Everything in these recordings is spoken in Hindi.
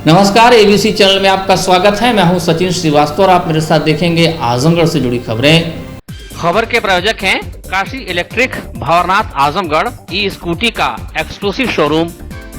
नमस्कार, एबीसी चैनल में आपका स्वागत है। मैं हूं सचिन श्रीवास्तव और आप मेरे साथ देखेंगे आजमगढ़ से जुड़ी खबरें। खबर के प्रायोजक हैं Kashi electric, Bhanwarnath, Azamgarh. E scooty का exclusive showroom,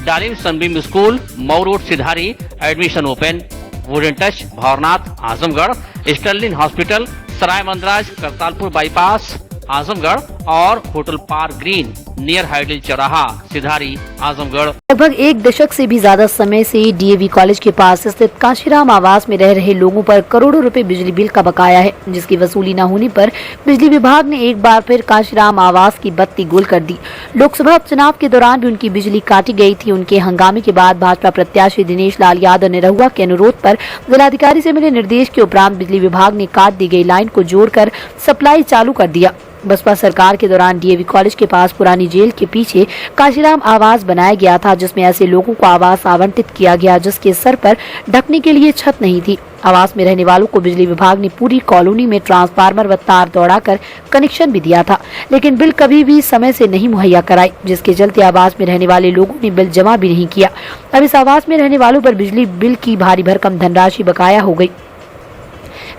Dalim Sunbeam school, Mau road, Sidhari. Admission open. Wooden touch, Bhanwarnath, Azamgarh. Sterling hospital, Sarai Mandraj, Kartalpur bypass, Azamgarh. और hotel park green, near hydel Chauraha, Sidhari, Azamgarh. लगभग एक दशक से भी ज्यादा समय से डीएवी कॉलेज के पास स्थित काशीराम आवास में रह रहे लोगों पर करोड़ों रुपए बिजली बिल का बकाया है, जिसकी वसूली न होने पर बिजली विभाग ने एक बार फिर काशीराम आवास की बत्ती गुल कर दी। लोकसभा चुनाव के दौरान भी उनकी बिजली काटी गई थी। उनके हंगामे के बाद भाजपा प्रत्याशी दिनेश लाल यादव निरहुआ के अनुरोध पर जिलाधिकारी से मिले निर्देश के उपरांत बिजली विभाग ने काट दी गई लाइन को जोड़कर सप्लाई चालू कर दिया। बसपा सरकार के दौरान डीएवी कॉलेज के पास पुरानी जेल के पीछे काशीराम आवास बनाया गया था, जिसमें ऐसे लोगों को आवास आवंटित किया गया जिसके सर पर ढकने के लिए छत नहीं थी। आवास में रहने वालों को बिजली विभाग ने पूरी कॉलोनी में ट्रांसफार्मर व तार दौड़ाकर कनेक्शन भी दिया था, लेकिन बिल कभी भी समय से नहीं मुहैया कराई, जिसके चलते आवास में रहने वाले लोगों ने बिल जमा भी नहीं किया। अब इस आवास में रहने वालों पर बिजली बिल की भारी भरकम धनराशि बकाया हो गई।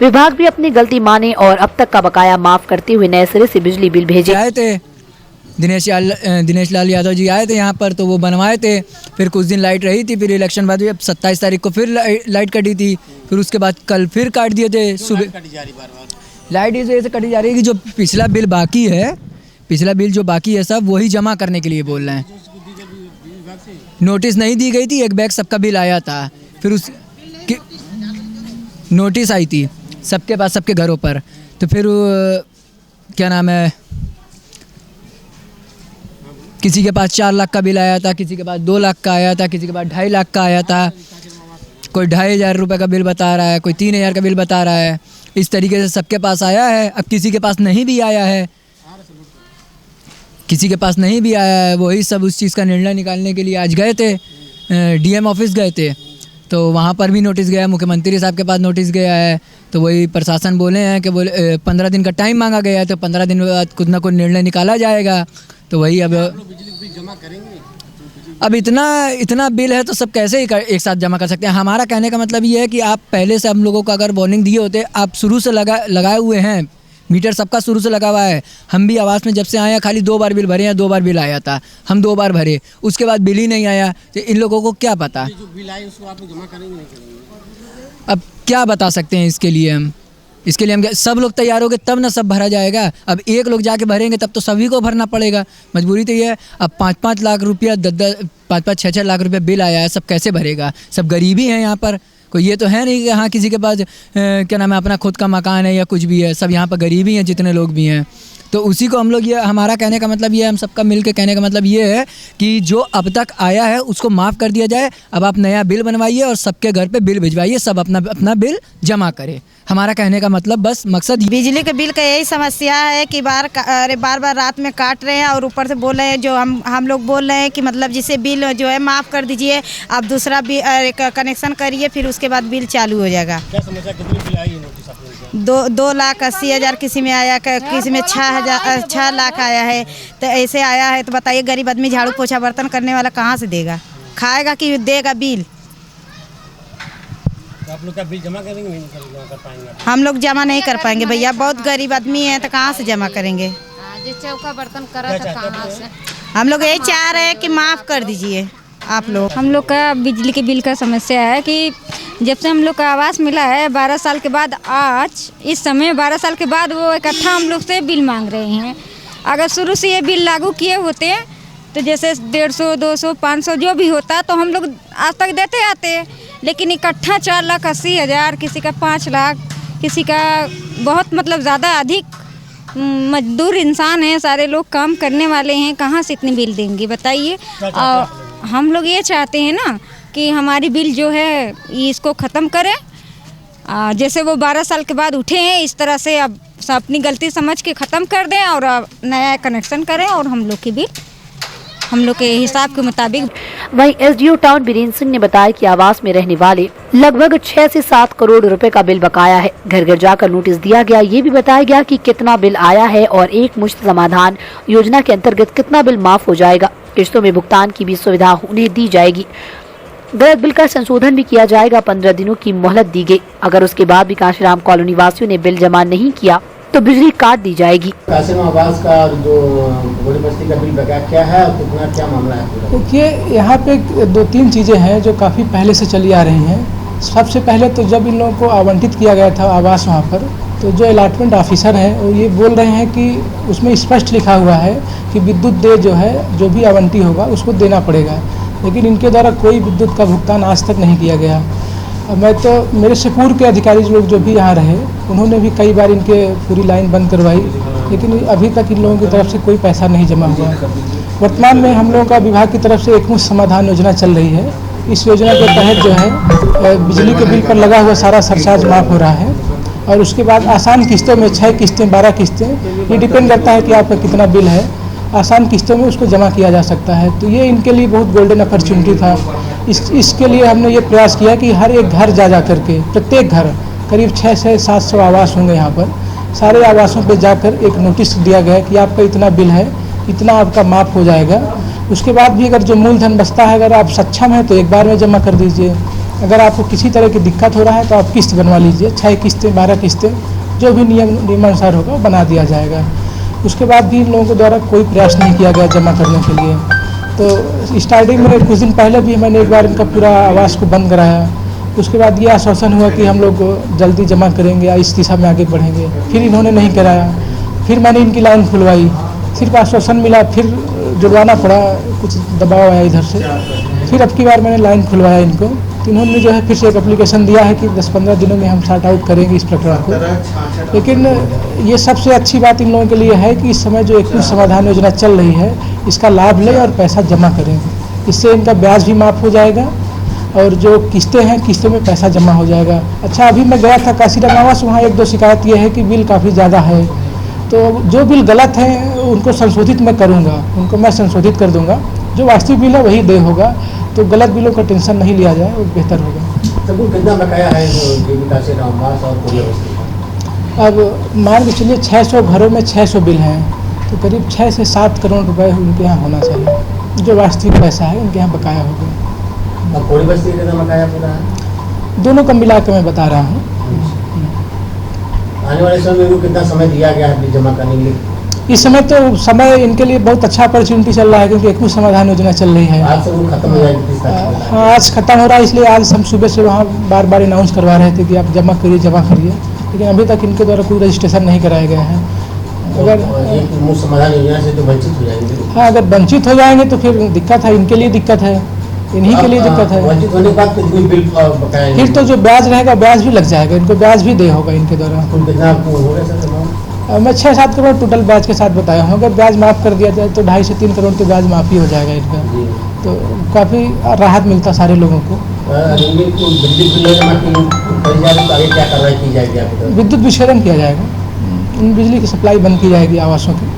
विभाग भी अपनी गलती माने और अब तक का बकाया माफ करते हुए नए सिरे से बिजली बिल भेजे। आए थे दिनेश लाल यादव जी आए थे यहाँ पर, तो वो बनवाए थे। फिर कुछ दिन लाइट रही थी, फिर इलेक्शन बाद अब 27 तारीख को फिर लाइट कटी थी। फिर उसके बाद कल फिर काट दिए थे। सुबह लाइट इस वजह से कटी जा रही है कि जो पिछला बिल बाकी है सब वही जमा करने के लिए बोल रहे हैं। नोटिस नहीं दी गई थी, एक बैग सबका बिल आया था, फिर उस नोटिस आई थी सबके पास, सबके घरों पर। तो फिर क्या नाम है, किसी के पास 4 लाख का बिल आया था, किसी के पास 2 लाख का आया था, किसी के पास 2.5 लाख का आया था, कोई 2,500 रुपये का बिल बता रहा है, कोई 3,000 का बिल बता रहा है। इस तरीके से सबके पास आया है। अब किसी के पास नहीं भी आया है, वही सब उस चीज़ का निर्णय निकालने के लिए आज गए थे, डीएम ऑफिस गए थे। तो वहाँ पर भी नोटिस गया, मुख्यमंत्री साहब के पास नोटिस गया है। तो वही प्रशासन बोले हैं कि 15 दिन का टाइम मांगा गया है, तो 15 दिन बाद कुछ ना कुछ निर्णय निकाला जाएगा। तो वही अब बिजली जमा करेंगे। अब इतना बिल है तो सब कैसे एक साथ जमा कर सकते हैं। हमारा कहने का मतलब ये है कि आप पहले से हम लोगों को अगर वार्निंग दिए होते, आप शुरू से लगाए हुए हैं, मीटर सबका शुरू से लगा हुआ है। हम भी आवास में जब से आए हैं खाली 2 बार बिल भरे हैं, 2 बार बिल आया था, हम 2 बार भरे, उसके बाद बिल ही नहीं आया। तो इन लोगों को क्या पता, जो बिल आए उसको आप जमा करेंगे नहीं करेंगे। अब क्या बता सकते हैं इसके लिए हम सब लोग तैयार हो गए तब ना सब भरा जाएगा। अब एक लोग जाके भरेंगे तब तो सभी को भरना पड़ेगा, मजबूरी तो ये है। अब 5-5 लाख रुपया, 5-5, 6-6 लाख रुपया बिल आया है, सब कैसे भरेगा। सब गरीबी है यहाँ पर, कोई ये तो है नहीं कि हाँ किसी के पास क्या नाम है अपना खुद का मकान है या कुछ भी है। सब यहाँ पर गरीबी हैं जितने लोग भी हैं। तो उसी को हम लोग ये, हमारा कहने का मतलब ये है, हम सबका मिल के कहने का मतलब ये है कि जो अब तक आया है उसको माफ़ कर दिया जाए। अब आप नया बिल बनवाइए और सबके घर पे बिल भिजवाइए, सब अपना बिल जमा करे। हमारा कहने का मतलब बस मकसद बिजली के बिल का यही समस्या है कि बार बार रात में काट रहे हैं और ऊपर से बोल रहे हैं, जो हम लोग बोल रहे हैं कि मतलब जिसे बिल जो है माफ़ कर दीजिए, आप दूसरा कनेक्शन करिए, फिर उसके बाद बिल चालू हो जाएगा। क्या समस्या, कितनी बिल आई है नोटिस आपको? 2,80,000 किसी में आया, किसी में 6 लाख आया है। तो ऐसे आया है तो बताइए गरीब आदमी झाड़ू पोछा बर्तन करने वाला कहाँ से देगा, खाएगा कि देगा बिल। तो आप लोग का बिल जमा करेंगे नहीं कर पाएंगे? हम लोग जमा नहीं कर पाएंगे भैया, बहुत गरीब आदमी है तो कहाँ से जमा करेंगे। जो चौका बर्तन करा था कहाँ से। हम लोग यही चाह रहे हैं कि माफ़ कर दीजिए आप लोग। हम लोग का बिजली के बिल का समस्या है कि जब से हम लोग का आवास मिला है 12 साल के बाद, आज इस समय 12 साल के बाद वो इकट्ठा हम लोग से बिल मांग रहे हैं। अगर शुरू से ये बिल लागू किए होते तो जैसे 150, 200, 500 जो भी होता तो हम लोग आज तक देते आते, लेकिन इकट्ठा 4,80,000, किसी का 5 लाख, किसी का बहुत मतलब ज़्यादा अधिक मजदूर इंसान है, सारे लोग काम करने वाले हैं, कहाँ से इतने बिल देंगे बताइए। और हम लोग ये चाहते हैं ना कि हमारी बिल जो है इसको ख़त्म करें। जैसे वो 12 साल के बाद उठे हैं, इस तरह से अब अपनी गलती समझ के ख़त्म कर दें और नया कनेक्शन करें और हम लोग की बिल हम लोग के हिसाब के मुताबिक। वहीं एसडीओ टाउन बीरेन्द्र सिंह ने बताया कि आवास में रहने वाले लगभग 6 से 7 करोड़ रुपए का बिल बकाया है। घर घर जाकर नोटिस दिया गया। ये भी बताया गया कि कितना बिल आया है और एक मुश्त समाधान योजना के अंतर्गत कितना बिल माफ हो जाएगा। किस्तों में भुगतान की भी सुविधा उन्हें दी जाएगी। गलत बिल का संशोधन भी किया जाएगा। 15 दिनों की मोहलत दी गई। अगर उसके बाद भी काशीराम कॉलोनी वासियों ने बिल जमा नहीं किया तो बिजली काट दी जाएगी। काशीराम आवास का जो बड़ी बस्ती का बिल बकाया क्या है और कितना क्या मामला है पूरा? देखिए, यहाँ पे 2-3 चीज़ें हैं जो काफ़ी पहले से चली आ रही हैं। सबसे पहले तो जब इन लोगों को आवंटित किया गया था आवास वहाँ पर, तो जो अलॉटमेंट ऑफिसर हैं वो ये बोल रहे हैं कि उसमें स्पष्ट लिखा हुआ है कि विद्युत देय जो है, जो भी आवंटी होगा उसको देना पड़ेगा, लेकिन इनके द्वारा कोई विद्युत का भुगतान आज तक नहीं किया गया। मैं तो मेरे से पूर्व के अधिकारी लोग जो भी यहाँ रहे उन्होंने भी कई बार इनके पूरी लाइन बंद करवाई, लेकिन अभी तक इन लोगों की तरफ से कोई पैसा नहीं जमा हुआ। वर्तमान में हम लोगों का विभाग की तरफ से एकमुश्त समाधान योजना चल रही है। इस योजना के तहत जो है बिजली के बिल पर लगा हुआ सारा सरचार्ज माफ़ हो रहा है और उसके बाद आसान किस्तों में 6 किस्तें 12 किस्तें, ये डिपेंड करता है कि आपका कितना बिल है, आसान किस्तों में उसको जमा किया जा सकता है। तो ये इनके लिए बहुत गोल्डन अपॉर्चुनिटी था। इसके लिए हमने ये प्रयास किया कि हर एक घर जा करके, प्रत्येक घर, करीब 600 से 700 आवास होंगे यहाँ पर, सारे आवासों पे जाकर एक नोटिस दिया गया कि आपका इतना बिल है, इतना आपका माफ़ हो जाएगा। उसके बाद भी अगर जो मूलधन बचता है, अगर आप सक्षम हैं तो एक बार में जमा कर दीजिए। अगर आपको किसी तरह की दिक्कत हो रहा है तो आप किस्त बनवा लीजिए, 6 किस्तें 12 किस्तें, जो भी नियमानुसार होगा बना दिया जाएगा। उसके बाद भी इन लोगों के द्वारा कोई प्रयास नहीं किया गया जमा करने के लिए। तो स्टार्टिंग में कुछ दिन पहले भी मैंने एक बार इनका पूरा आवास को बंद कराया। उसके बाद ये आश्वासन हुआ कि हम लोग जल्दी जमा करेंगे या इस दिशा में आगे बढ़ेंगे, फिर इन्होंने नहीं कराया। फिर मैंने इनकी लाइन खुलवाई, सिर्फ आश्वासन मिला, फिर जुड़वाना पड़ा, कुछ दबाव आया इधर से। फिर अब की बार मैंने लाइन खुलवाया इनको, तो इन्होंने जो है फिर से एक एप्लीकेशन दिया है कि 10-15 दिनों में हम सॉर्ट आउट करेंगे इस प्रकरण को। लेकिन ये सबसे अच्छी बात इन लोगों के लिए है कि इस समय जो एकमुश्त समाधान योजना चल रही है, इसका लाभ लें और पैसा जमा करें। इससे इनका ब्याज भी माफ़ हो जाएगा और जो किस्तें हैं, किस्तों में पैसा जमा हो जाएगा। अच्छा, अभी मैं गया था काशीराम आवास, वहाँ 1-2 शिकायत ये है कि बिल काफ़ी ज़्यादा है। तो जो बिल गलत हैं उनको संशोधित मैं करूँगा, उनको मैं संशोधित कर दूँगा। जो वास्तविक बिल है वही देय होगा, तो गलत बिलों का टेंशन नहीं लिया जाए, वो बेहतर होगा। तो कितना बकाया है काशीराम आवास और पूरी बस्ती? अब मान के चलिए 600 घरों में 600 बिल हैं, तो करीब 6 से 7 करोड़ रुपए उनके यहाँ होना चाहिए, जो वास्तविक पैसा है उनके यहाँ बकाया होगा। और पूरी बस्ती कितना बकाया पूरा है? दोनों का मिला के मैं बता रहा हूँ। आने वाले समय में कितना समय दिया गया है बिल जमा करने के लिए? इस समय तो समय इनके लिए बहुत अच्छा अपॉर्चुनिटी चल रहा है, क्योंकि एकमुश्त समाधान योजना चल रही है। आज से वो खत्म हो जाएगी? हाँ, आज खत्म हो रहा है, इसलिए आज हम सुबह से वहाँ बार बार अनाउंस करवा रहे थे कि आप जमा करिए, लेकिन अभी तक इनके द्वारा कोई रजिस्ट्रेशन नहीं कराया गया है। अगर एकमुश्त समाधान योजना से तो वंचित हो जाएंगे। हाँ, अगर वंचित हो जाएंगे तो फिर दिक्कत है, इनके लिए दिक्कत है, इन्हीं के लिए दिक्कत है। वंचित होने के बाद कितनी बिल बकाया? फिर तो जो ब्याज रहेगा ब्याज भी लग जाएगा, इनको ब्याज भी दे होगा इनके द्वारा। कितना हो गया सर? मैं 6-7 करोड़ टोटल ब्याज के साथ बताया हूँ। अगर ब्याज माफ़ कर दिया जाए तो 2.5 से 3 करोड़ के ब्याज माफ़ी हो जाएगा इनका, तो काफ़ी राहत मिलता सारे लोगों को। विद्युत विच्छेदन किया जाएगा, बिजली की सप्लाई बंद की जाएगी आवासों की।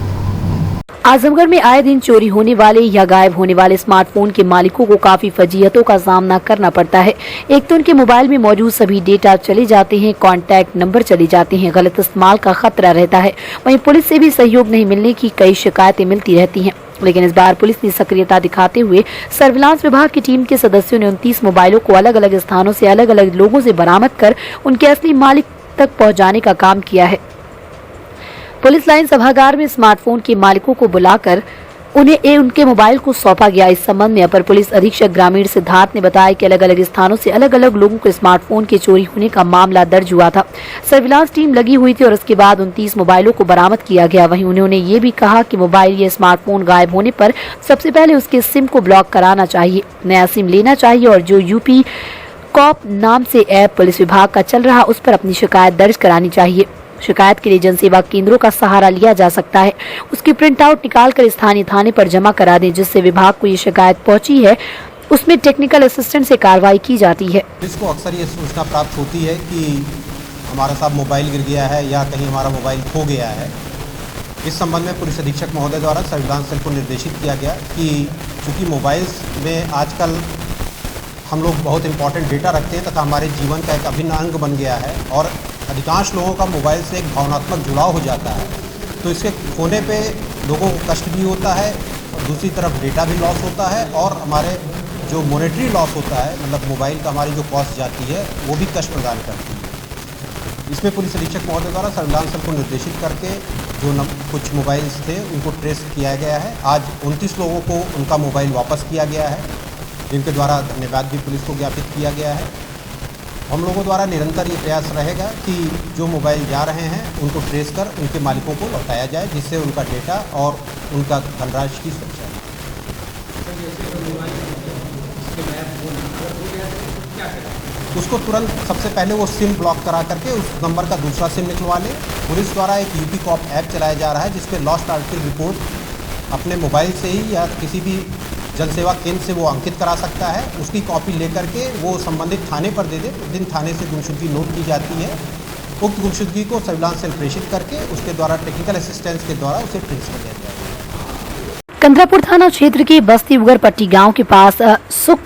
आजमगढ़ में आए दिन चोरी होने वाले या गायब होने वाले स्मार्टफोन के मालिकों को काफी फजीहतों का सामना करना पड़ता है। एक तो उनके मोबाइल में मौजूद सभी डेटा चले जाते हैं, कॉन्टैक्ट नंबर चले जाते हैं, गलत इस्तेमाल का खतरा रहता है। वहीं पुलिस से भी सहयोग नहीं मिलने की कई शिकायतें मिलती रहती हैं। लेकिन इस बार पुलिस ने सक्रियता दिखाते हुए सर्विलांस विभाग की टीम के सदस्यों ने 29 मोबाइलों को अलग अलग स्थानों से अलग अलग लोगों से बरामद कर उनके असली मालिक तक पहुँचाने का काम किया है। पुलिस लाइन सभागार में स्मार्टफोन के मालिकों को बुलाकर उन्हें उनके मोबाइल को सौंपा गया। इस संबंध में अपर पुलिस अधीक्षक ग्रामीण सिद्धार्थ ने बताया कि अलग अलग स्थानों से अलग अलग लोगों के स्मार्टफोन के चोरी होने का मामला दर्ज हुआ था। सर्विलांस टीम लगी हुई थी और उसके बाद 29 मोबाइलों को बरामद किया गया। वहीं उन्होंने ये भी कहा कि मोबाइल या स्मार्टफोन गायब होने पर सबसे पहले उसके सिम को ब्लॉक कराना चाहिए, नया सिम लेना चाहिए और जो यूपी कॉप नाम से ऐप पुलिस विभाग का चल रहा उस पर अपनी शिकायत दर्ज करानी चाहिए। शिकायत के लिए जनसेवा केंद्रों का सहारा लिया जा सकता है। उसकी प्रिंट आउट निकाल कर स्थानीय थाने पर जमा करा दें। जिससे विभाग को ये शिकायत पहुंची है उसमें टेक्निकल असिस्टेंट से कार्रवाई की जाती है। पुलिस को अक्सर ये सूचना प्राप्त होती है कि हमारा साहब मोबाइल गिर गया है या कहीं हमारा मोबाइल खो गया है। इस संबंध में पुलिस अधीक्षक महोदय द्वारा सर्विलांस सेल को निर्देशित किया गया कि चूँकि मोबाइल्स में आजकल हम लोग बहुत इंपॉर्टेंट डेटा रखते हैं तथा हमारे जीवन का एक अभिन्न अंग बन गया है और अधिकांश लोगों का मोबाइल से एक भावनात्मक जुड़ाव हो जाता है, तो इसके खोने पे लोगों को कष्ट भी होता है और दूसरी तरफ डेटा भी लॉस होता है और हमारे जो मॉनेटरी लॉस होता है, मतलब मोबाइल का हमारी जो कॉस्ट जाती है, वो भी कष्ट प्रदान करती है। इसमें पुलिस अधीक्षक महोदय द्वारा सर्विलांस सेल को निर्देशित करके जो कुछ मोबाइल्स थे उनको ट्रेस किया गया है। आज 29 लोगों को उनका मोबाइल वापस किया गया है, जिनके द्वारा धन्यवाद भी पुलिस को ज्ञापित किया गया है। हम लोगों द्वारा निरंतर ये प्रयास रहेगा कि जो मोबाइल जा रहे हैं उनको ट्रेस कर उनके मालिकों को लौटाया जाए, जिससे उनका डेटा और उनका धनराशि की सुरक्षा है। उसको तुरंत सबसे पहले वो सिम ब्लॉक करा करके उस नंबर का दूसरा सिम निकलवा ले। पुलिस द्वारा एक यूपी कॉप ऐप चलाया जा रहा है, जिसपे लॉस्ट आर्टिकल रिपोर्ट अपने मोबाइल से ही या किसी भी जनसेवा केंद्र से वो अंकित करा सकता है। उसकी कॉपी लेकर के वो संबंधित थाने पर दे दे। उस दिन थाने से गुमशुदगी नोट की जाती है। उक्त गुमशुदगी को सर्विलांस सेल प्रेषित करके उसके द्वारा टेक्निकल असिस्टेंस के द्वारा उसे ट्रेस कर दिया जाएगा। कंद्रापुर थाना क्षेत्र के बस्ती उगरपट्टी गांव के पास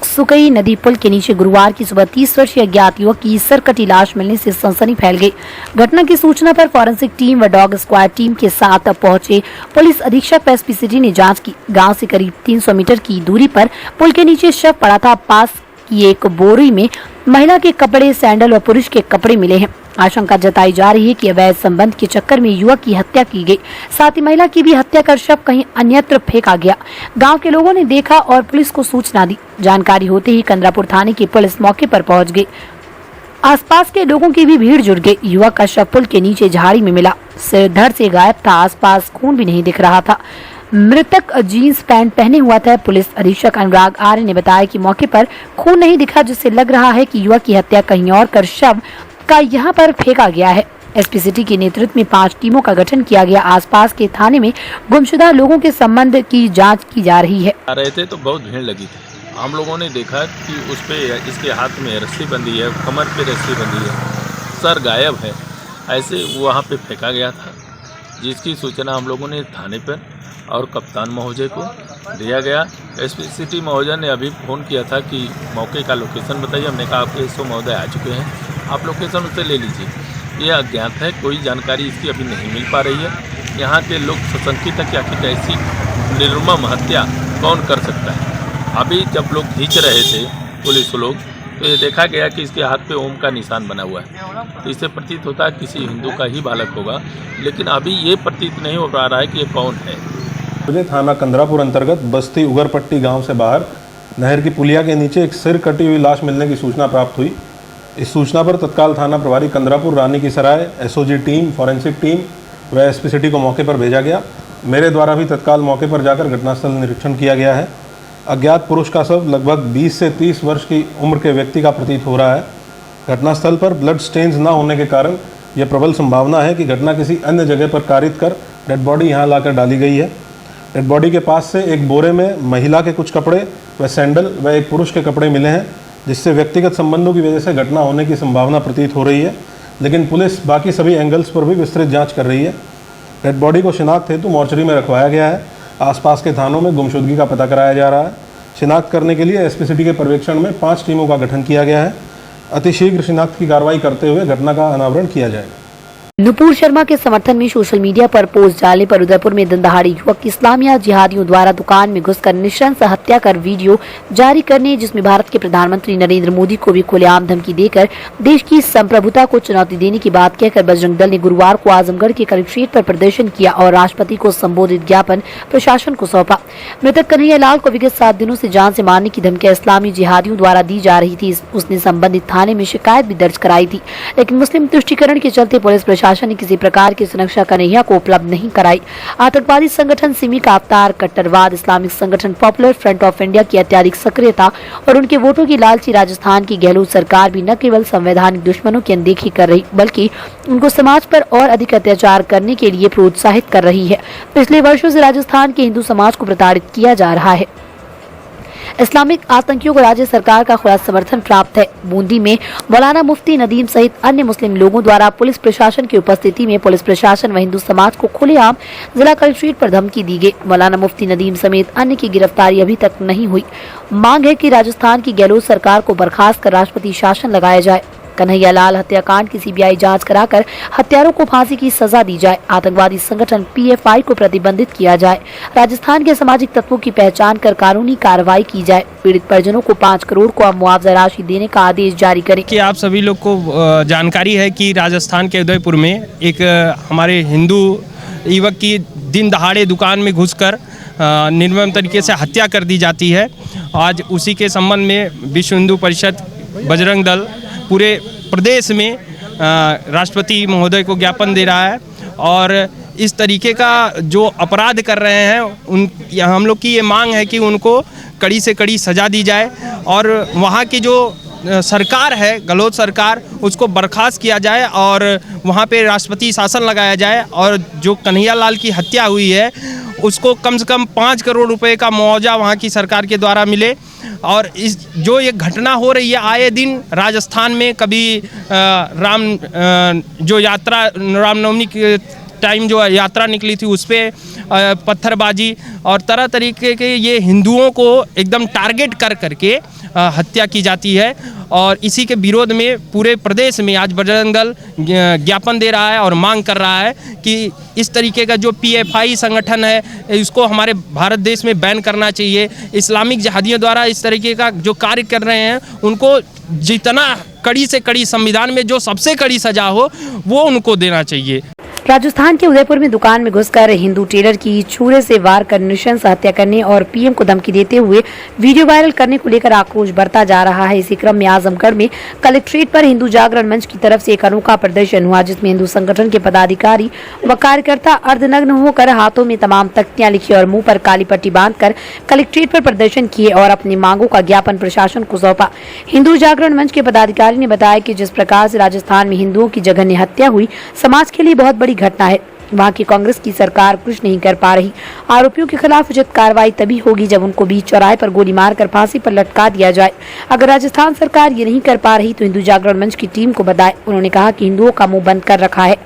सुकई नदी पुल के नीचे गुरुवार की सुबह 30 वर्षीय अज्ञात युवक की सरकटी लाश मिलने से सनसनी फैल गई। घटना की सूचना पर फॉरेंसिक टीम व डॉग स्क्वाड टीम के साथ पहुंचे पुलिस अधीक्षक एसपी सिटी ने जांच की। गांव से करीब 300 मीटर की दूरी पर पुल के नीचे शव पड़ा था। पास की एक बोरी में महिला के कपड़े, सैंडल व पुरुष के कपड़े मिले हैं। आशंका जताई जा रही है कि अवैध संबंध के चक्कर में युवक की हत्या की गई, साथ ही महिला की भी हत्या कर शव कहीं अन्यत्र फेंका गया। गांव के लोगों ने देखा और पुलिस को सूचना दी। जानकारी होते ही कंद्रापुर थाने की पुलिस मौके पर पहुंच गई। आसपास के लोगों की भी भीड़ जुट गई। युवक का शव पुल के नीचे झाड़ी में मिला, सिर धड़ से गायब था। आसपास खून भी नहीं दिख रहा था। मृतक जीन्स पैंट पहने हुआ था। पुलिस अधीक्षक अनुराग आर्य ने बताया कि मौके पर खून नहीं दिखा, जिससे लग रहा है कि युवक की हत्या कहीं और कर शव का यहाँ पर फेंका गया है। एसपी सिटी के नेतृत्व में 5 टीमों का गठन किया गया। आसपास के थाने में गुमशुदा लोगों के संबंध की जांच की जा रही है। आ रहे थे तो बहुत भीड़ लगी थी। हम लोगों ने देखा कि उस पे इसके हाथ में रस्सी बंधी है, कमर पे रस्सी बंधी है, सर गायब है, ऐसे वहाँ पे फेंका गया था, जिसकी सूचना हम लोगों ने थाने पर और कप्तान महोदय को दिया गया। एसपी सिटी महोदय ने अभी फ़ोन किया था कि मौके का लोकेशन बताइए। हमने कहा आपके एसओ महोदय आ चुके हैं, आप लोकेशन उससे ले लीजिए। ये अज्ञात है, कोई जानकारी इसकी अभी नहीं मिल पा रही है। यहाँ के लोग सशंकित है कि आखिर ऐसी निर्मम हत्या कौन कर सकता है। अभी जब लोग खींच रहे थे पुलिस लोग, तो ये देखा गया कि इसके हाथ पे ओम का निशान बना हुआ है। तो इससे प्रतीत होता है किसी हिंदू का ही बालक होगा, लेकिन अभी ये प्रतीत नहीं हो पा रहा है कि ये कौन है। मुझे थाना कंद्रापुर अंतर्गत बस्ती उगरपट्टी गांव से बाहर नहर की पुलिया के नीचे एक सिर कटी हुई लाश मिलने की सूचना प्राप्त हुई। इस सूचना पर तत्काल थाना प्रभारी कंद्रापुर, रानी की सराय, एसओजी टीम, फॉरेंसिक टीम व एसपी सिटी को मौके पर भेजा गया। मेरे द्वारा भी तत्काल मौके पर जाकर घटनास्थल निरीक्षण किया गया है। अज्ञात पुरुष का शव लगभग 20 से 30 वर्ष की उम्र के व्यक्ति का प्रतीत हो रहा है। घटनास्थल पर ब्लड स्टेन्स न होने के कारण यह प्रबल संभावना है कि घटना किसी अन्य जगह पर कारित कर डेड बॉडी यहाँ लाकर डाली गई है। डेड बॉडी के पास से एक बोरे में महिला के कुछ कपड़े व सैंडल व एक पुरुष के कपड़े मिले हैं, जिससे व्यक्तिगत संबंधों की वजह से घटना होने की संभावना प्रतीत हो रही है। लेकिन पुलिस बाकी सभी एंगल्स पर भी विस्तृत जांच कर रही है। डेड बॉडी को शिनाख्त हेतु मॉर्चरी में रखवाया गया है। आसपास के थानों में गुमशुदगी का पता कराया जा रहा है। शिनाख्त करने के लिए एसपी सिटी के पर्यवेक्षण में 5 टीमों का गठन किया गया है। अतिशीघ्र शिनाख्त की कार्रवाई करते हुए घटना का अनावरण किया जाएगा। नुपुर शर्मा के समर्थन में सोशल मीडिया पर पोस्ट डालने पर उदयपुर में दंदहाड़ी युवक इस्लामिया जिहादियों द्वारा दुकान में घुसकर नृशंस हत्या कर वीडियो जारी करने, जिसमें भारत के प्रधानमंत्री नरेंद्र मोदी को भी खुलेआम धमकी देकर देश की संप्रभुता को चुनौती देने की बात कहकर बजरंग दल ने गुरुवार को आजमगढ़ के कलेक्ट्रेट पर प्रदर्शन किया और राष्ट्रपति को संबोधित ज्ञापन प्रशासन को सौंपा। मृतक कन्हैया लाल को विगत 7 दिनों से जान से मारने की धमकी इस्लामी जिहादियों द्वारा दी जा रही थी। उसने संबंधित थाने में शिकायत भी दर्ज कराई थी, लेकिन मुस्लिम तुष्टिकरण के चलते पुलिस प्रशासन ने किसी प्रकार की सुरक्षा कन्हैया को उपलब्ध नहीं कराई। आतंकवादी संगठन सिमी का अवतार, कट्टरवाद, इस्लामिक संगठन पॉपुलर फ्रंट ऑफ इंडिया की अत्यधिक सक्रियता और उनके वोटों की लालची राजस्थान की गहलोत सरकार भी न केवल संवैधानिक दुश्मनों की अनदेखी कर रही, बल्कि उनको समाज पर और अधिक अत्याचार करने के लिए प्रोत्साहित कर रही है। पिछले वर्षों से राजस्थान के हिंदू समाज को प्रताड़ित किया जा रहा है। इस्लामिक आतंकियों को राज्य सरकार का खुला समर्थन प्राप्त है। बूंदी में मौलाना मुफ्ती नदीम सहित अन्य मुस्लिम लोगों द्वारा पुलिस प्रशासन की उपस्थिति में पुलिस प्रशासन व हिंदू समाज को खुलेआम जिला कलेक्ट्रेट पर धमकी दी गई। मौलाना मुफ्ती नदीम समेत अन्य की गिरफ्तारी अभी तक नहीं हुई। मांग है कि राजस्थान की गहलोत सरकार को बर्खास्त कर राष्ट्रपति शासन लगाया जाए। कन्हैयालाल हत्याकांड की सीबीआई जांच कराकर हत्यारों को फांसी की सजा दी जाए। आतंकवादी संगठन पीएफआई को प्रतिबंधित किया जाए। राजस्थान के सामाजिक तत्वों की पहचान कर कानूनी कार्रवाई की जाए। पीड़ित परिजनों को 5 करोड़ को मुआवजा राशि देने का आदेश जारी करें। कि आप सभी लोग को जानकारी है कि राजस्थान के उदयपुर में एक हमारे हिंदू युवक की दिन दहाड़े दुकान में घुसकर निर्मम तरीके से हत्या कर दी जाती है। आज उसी के संबंध में विश्व हिंदू परिषद, बजरंग दल पूरे प्रदेश में राष्ट्रपति महोदय को ज्ञापन दे रहा है और इस तरीके का जो अपराध कर रहे हैं हम लोग की ये मांग है कि उनको कड़ी से कड़ी सज़ा दी जाए और वहाँ की जो सरकार है, गहलोत सरकार, उसको बर्खास्त किया जाए और वहाँ पे राष्ट्रपति शासन लगाया जाए और जो कन्हैयालाल की हत्या हुई है उसको कम से कम 5 करोड़ रुपए का मुआवजा वहाँ की सरकार के द्वारा मिले। और इस जो ये घटना हो रही है आए दिन राजस्थान में, कभी जो यात्रा रामनवमी के टाइम जो यात्रा निकली थी उस पर पत्थरबाजी और तरह तरीके के ये हिंदुओं को एकदम टारगेट कर करके हत्या की जाती है। और इसी के विरोध में पूरे प्रदेश में आज बजरंग दल ज्ञापन दे रहा है और मांग कर रहा है कि इस तरीके का जो पीएफआई संगठन है इसको हमारे भारत देश में बैन करना चाहिए। इस्लामिक जिहादियों द्वारा इस तरीके का जो कार्य कर रहे हैं उनको जितना कड़ी से कड़ी संविधान में जो सबसे कड़ी सजा हो वो उनको देना चाहिए। राजस्थान के उदयपुर में दुकान में घुसकर हिंदू टेलर की छुरे से वार कर नृशंस हत्या करने और पीएम को धमकी देते हुए वीडियो वायरल करने को लेकर आक्रोश बढ़ता जा रहा है। इसी क्रम में आजमगढ़ में कलेक्ट्रेट पर हिंदू जागरण मंच की तरफ से एक अनोखा प्रदर्शन हुआ जिसमें हिंदू संगठन के पदाधिकारी व कार्यकर्ता अर्धनग्न होकर हाथों में तमाम तख्तियां लिखी और मुंह पर काली पट्टी बांधकर कलेक्ट्रेट पर प्रदर्शन किए और अपनी मांगों का ज्ञापन प्रशासन को सौंपा। हिंदू जागरण मंच के पदाधिकारी ने बताया कि जिस प्रकार से राजस्थान में हिंदुओं की जघन्य हत्या हुई समाज के लिए बहुत बड़ी घटना है। वहाँ की कांग्रेस की सरकार कुछ नहीं कर पा रही। आरोपियों के खिलाफ उचित कार्रवाई तभी होगी जब उनको बीच चौराहे पर गोली मारकर फांसी पर लटका दिया जाए। अगर राजस्थान सरकार ये नहीं कर पा रही तो हिंदू जागरण मंच की टीम को बताए। उन्होंने कहा कि हिंदुओं का मुंह बंद कर रखा है।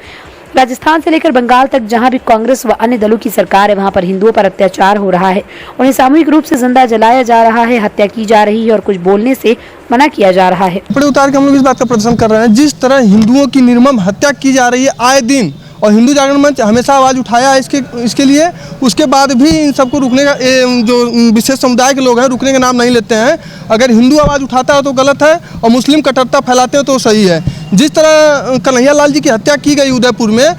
राजस्थान से लेकर बंगाल तक जहां भी कांग्रेस व अन्य दलों की सरकार है वहां पर हिंदुओं पर अत्याचार हो रहा है। उन्हें सामूहिक रूप से जिंदा जलाया जा रहा है, हत्या की जा रही है और कुछ बोलने से मना किया जा रहा है। कपड़े उतार के हम लोग इस बात का प्रदर्शन कर रहे हैं जिस तरह हिंदुओं की निर्मम हत्या की जा रही है आए दिन, और हिंदू जागरण मंच हमेशा आवाज़ उठाया है इसके लिए। उसके बाद भी इन सबको रुकने का जो विशेष समुदाय के लोग हैं रुकने का नाम नहीं लेते हैं। अगर हिंदू आवाज़ उठाता है तो गलत है और मुस्लिम कट्टरता फैलाते हैं तो सही है। जिस तरह कन्हैयालाल जी की हत्या की गई उदयपुर में,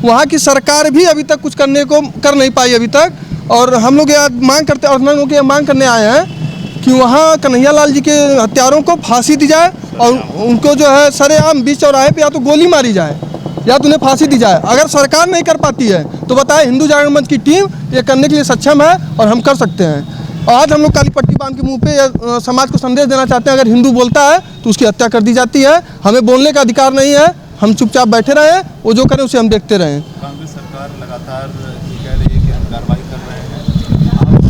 वहाँ की सरकार भी अभी तक कुछ कर नहीं पाई अभी तक। और हम लोग मांग करते और मांग करने आए हैं कि वहाँ कन्हैयालाल जी के हत्यारों को फांसी दी जाए और उनको जो है सरेआम बीच चौराहे पे या तो गोली मारी जाए या तो उन्हें फांसी दी जाए। अगर सरकार नहीं कर पाती है तो बताए, हिंदू जागरण मंच की टीम ये करने के लिए सक्षम है और हम कर सकते हैं। आज हम लोग काली पट्टी बांध के मुंह पे समाज को संदेश देना चाहते हैं, अगर हिंदू बोलता है तो उसकी हत्या कर दी जाती है। हमें बोलने का अधिकार नहीं है, हम चुपचाप बैठे रहे, वो जो करें उसे हम देखते रहें। कांग्रेस सरकार लगातार कह रही है कि हम कार्रवाई कर रहे हैं, आप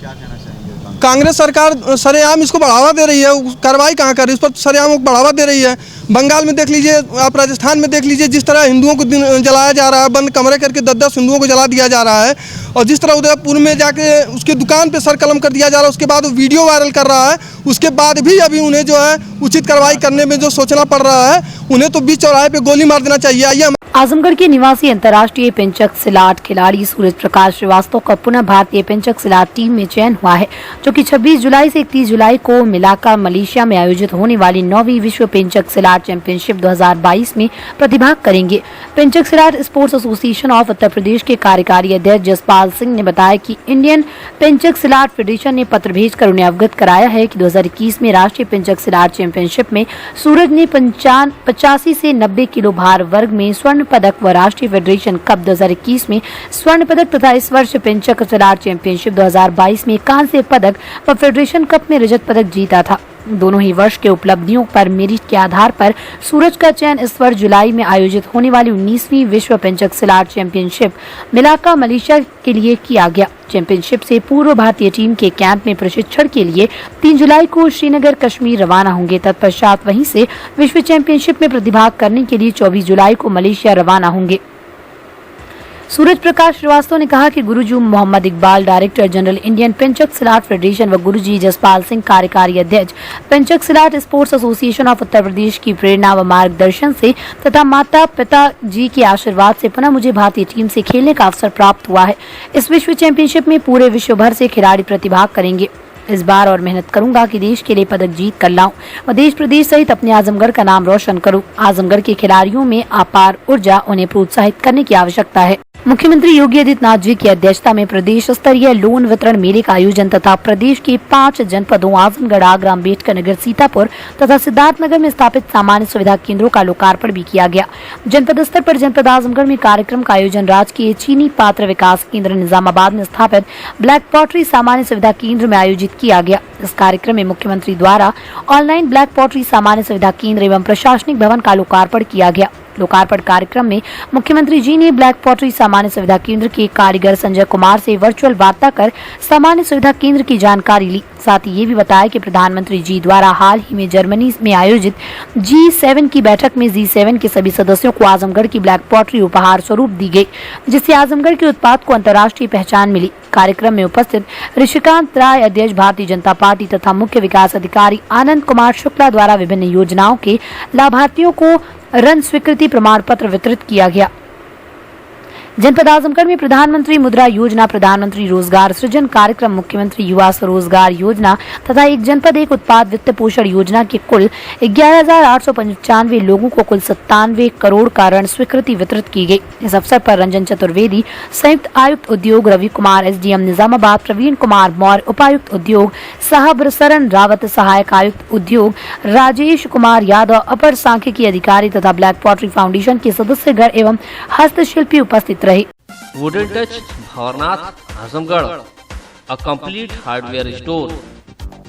क्या कहना चाहेंगे? कांग्रेस सरकार सरेआम इसको बढ़ावा दे रही है, कार्रवाई कहाँ कर रही है, इस पर सरेआम बढ़ावा दे रही है। बंगाल में देख लीजिए, आप राजस्थान में देख लीजिए, जिस तरह हिंदुओं को जलाया जा रहा है, बंद कमरे करके 10-10 हिंदुओं को जला दिया जा रहा है। और जिस तरह उदयपुर में जाके उसके दुकान पे सर कलम कर दिया जा रहा है, उसके बाद वो वीडियो वायरल कर रहा है, उसके बाद भी अभी उन्हें जो है उचित कार्रवाई करने में जो सोचना पड़ रहा है, उन्हें तो बीच चौराहे पे गोली मार देना चाहिए। आइए। आजमगढ़ के निवासी अंतर्राष्ट्रीय पेंचक सिलाट खिलाड़ी सूरज प्रकाश श्रीवास्तव का पुनः भारतीय पेंचक सिलाट टीम में चयन हुआ है, जो कि 26 जुलाई से 31 जुलाई को मिलाका मलेशिया में आयोजित होने वाली 9वीं विश्व पेंचक सिलाट चैंपियनशिप 2022 में प्रतिभाग करेंगे। पेंचक silat sports association of Uttar प्रदेश के कार्यकारी अध्यक्ष जसपाल सिंह ने बताया कि इंडियन पेंचक सिलाट फेडरेशन ने पत्र भेजकर उन्हें अवगत कराया है कि 2021 में राष्ट्रीय पेंचक सिलाट चैंपियनशिप में सूरज ने 85 से 90 किलो भार वर्ग में स्वर्ण पदक व राष्ट्रीय फेडरेशन कप 2021 में स्वर्ण पदक तथा इस वर्ष पेंचक सिलाट चैंपियनशिप 2022 में कांस्य पदक व फेडरेशन कप में रजत पदक जीता था। दोनों ही वर्ष के उपलब्धियों पर मेरिट के आधार पर सूरज का चयन इस वर्ष जुलाई में आयोजित होने वाली 19वीं विश्व पेंचक सिलाट चैंपियनशिप मिलाका मलेशिया के लिए किया गया। चैंपियनशिप से पूर्व भारतीय टीम के कैंप में प्रशिक्षण के लिए 3 जुलाई को श्रीनगर कश्मीर रवाना होंगे। तत्पश्चात वहीं से विश्व चैंपियनशिप में प्रतिभाग करने के लिए 24 जुलाई को मलेशिया रवाना होंगे। सूरज प्रकाश श्रीवास्तव ने कहा कि Guruji Mohammad Iqbal, director general Indian pencak silat federation, व गुरुजी जसपाल सिंह, कार्यकारी अध्यक्ष pencak silat sports association of Uttar Pradesh की प्रेरणा व मार्गदर्शन से तथा माता पिता जी के आशीर्वाद से पुनः मुझे भारतीय टीम से खेलने का अवसर प्राप्त हुआ है। इस विश्व चैंपियनशिप में पूरे विश्व भर से खिलाड़ी प्रतिभाग करेंगे। इस बार और मेहनत करूंगा कि देश के लिए पदक जीत कर लाऊं व देश प्रदेश सहित अपने आजमगढ़ का नाम रोशन करूं। आजमगढ़ के खिलाड़ियों में अपार ऊर्जा, उन्हें प्रोत्साहित करने की आवश्यकता है। मुख्यमंत्री योगी आदित्यनाथ जी की अध्यक्षता में प्रदेश स्तरीय लोन वितरण मेले का आयोजन तथा प्रदेश के 5 जनपदों आजमगढ़, आगरा, अम्बेडकर नगर, सीतापुर तथा सिद्धार्थनगर में स्थापित सामान्य सुविधा केंद्रों का लोकार्पण भी किया गया। जनपद स्तर पर जनपद आजमगढ़ में कार्यक्रम का आयोजन राजकीय चीनी पात्र विकास केंद्र निजामाबाद में स्थापित ब्लैक पॉटरी सामान्य सुविधा केंद्र में आयोजित किया गया। इस कार्यक्रम में मुख्यमंत्री द्वारा ऑनलाइन ब्लैक पॉटरी सामान्य सुविधा केंद्र एवं प्रशासनिक भवन का लोकार्पण किया गया। लोकार्पण कार्यक्रम में मुख्यमंत्री जी ने ब्लैक पॉटरी सामान्य सुविधा केंद्र के कारीगर संजय कुमार से वर्चुअल वार्ता कर सामान्य सुविधा केंद्र की जानकारी ली। साथ ही ये भी बताया कि प्रधानमंत्री जी द्वारा हाल ही में जर्मनी में आयोजित G7 की बैठक में G7 के सभी सदस्यों को आजमगढ़ की ब्लैक पॉटरी उपहार स्वरूप दी गई, जिससे आजमगढ़ के उत्पाद को अंतर्राष्ट्रीय पहचान मिली। कार्यक्रम में उपस्थित ऋषिकांत राय, अध्यक्ष भारतीय जनता पार्टी तथा मुख्य विकास अधिकारी आनंद कुमार शुक्ला द्वारा विभिन्न योजनाओं के लाभार्थियों को ऋण स्वीकृति प्रमाण पत्र वितरित किया गया। जनपद आजमगढ़ में प्रधानमंत्री मुद्रा योजना, प्रधानमंत्री रोजगार सृजन कार्यक्रम, मुख्यमंत्री युवा स्वरोजगार योजना तथा एक जनपद एक उत्पाद वित्त पोषण योजना के कुल 11,895 लोगों को कुल 97 करोड़ का ऋण स्वीकृति वितरित की गई। इस अवसर पर रंजन चतुर्वेदी, संयुक्त आयुक्त उद्योग रवि कुमार, SDM निजामाबाद प्रवीण कुमार मौर्य, उपायुक्त उद्योग साहबरसरन रावत, सहायक आयुक्त उद्योग राजेश कुमार यादव, अपर सांख्यिकी अधिकारी तथा ब्लैक पॉटरी फाउंडेशन के सदस्यगण एवं हस्तशिल्पी उपस्थित रहे। Wooden touch Bhanwarnath Azamgarh, a complete hardware store.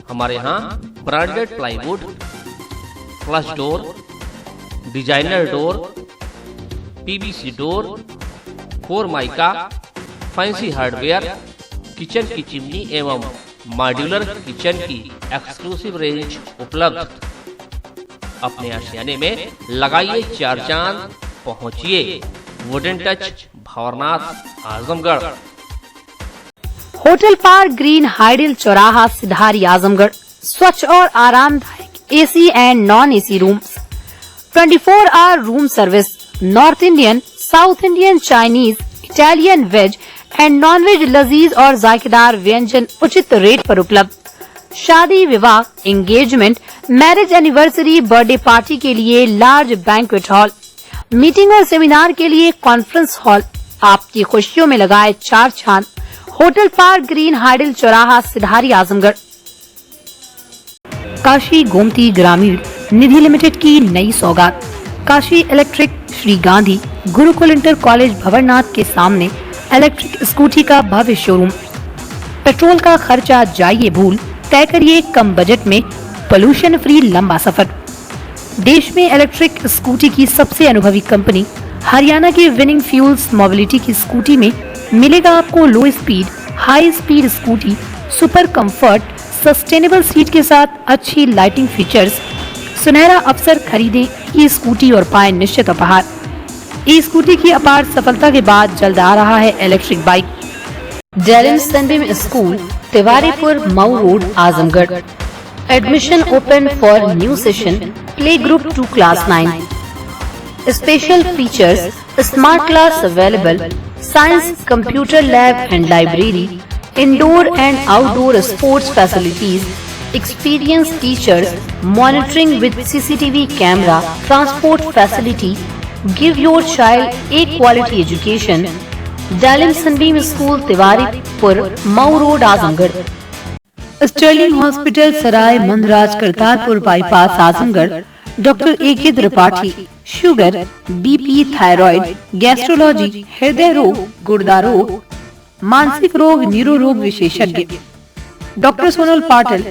हमारे यहाँ branded plywood, flush door, designer door, PVC door, 4 mica, fancy hardware, kitchen की चिमनी एवं मॉड्यूलर किचन की एक्सक्लूसिव रेंज उपलब्ध। अपने आशियाने में लगाइए 4 चांद, पहुँचिए wooden touch Bhanwarnath Azamgarh. Hotel park green hydel Chauraha Sidhari Azamgarh, स्वच्छ और आरामदायक AC and non AC rooms, 24 hour room service, north Indian, south Indian, Chinese, Italian, veg and non veg लजीज और जायकेदार व्यंजन उचित रेट पर उपलब्ध। शादी, विवाह, engagement, marriage anniversary, birthday party के लिए लार्ज बैंक्वेट हॉल, मीटिंग और सेमिनार के लिए कॉन्फ्रेंस हॉल। आपकी खुशियों में लगाए 4 चांद। Hotel park green hydel Chauraha Sidhari Azamgarh. Kashi Gomti ग्रामीण निधि लिमिटेड की नई सौगात, Kashi electric, Shri Gandhi Gurukul inter college Bhanwarnath के सामने इलेक्ट्रिक स्कूटी का भव्य शोरूम। पेट्रोल का खर्चा जाइए भूल, तय करिए कम बजट में पोल्यूशन फ्री लंबा सफर। देश में इलेक्ट्रिक स्कूटी की सबसे अनुभवी कंपनी हरियाणा की विनिंग फ्यूल्स मोबिलिटी की स्कूटी में मिलेगा आपको लो speed, high speed scooty, super comfort, sustainable seat के साथ अच्छी लाइटिंग फीचर्स। सुनहरा अवसर, खरीदें ये स्कूटी और पाएं निश्चित उपहार। ई स्कूटी की अपार सफलता के बाद जल्द आ रहा है electric bike. Dillon Sunbeam school, Tiwaripur, Mau road, Azamgarh. Admission open for new session. Play group to class 9. Special features: smart class available, science, computer lab and library, indoor and outdoor sports facilities, experienced teachers, monitoring with CCTV camera, transport facility. Give your child a quality education. Dalim Sunbeam School, Tiwaripur, Mau Road, Azamgarh. Sterling hospital, Sarai Mandraj, Kartarpur bypass, Azamgarh. Doctor AK Tripathi, sugar, BP, thyroid, gastrology, हृदय रोग, गुर्दा रोग, मानसिक रोग, न्यूरो रोग विशेषज्ञ। डॉक्टर सोनल पाटिल,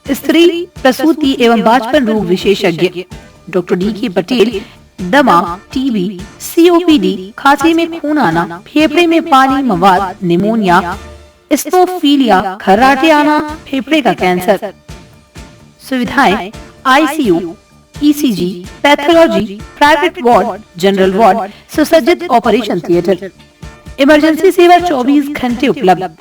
स्त्री प्रसूति एवं बाजपन रोग विशेषज्ञ। डॉक्टर DK पटेल, दमा, TB, COPD, खांसी में खून आना, फेफड़े में पानी मवाद, निमोनिया, स्टोफीलिया, खर्राटे आना, फेफड़े का कैंसर। सुविधाएं: ICU, ECG, pathology, private ward, general ward, सुसज्जित ऑपरेशन थिएटर। इमरजेंसी सेवा 24 घंटे उपलब्ध।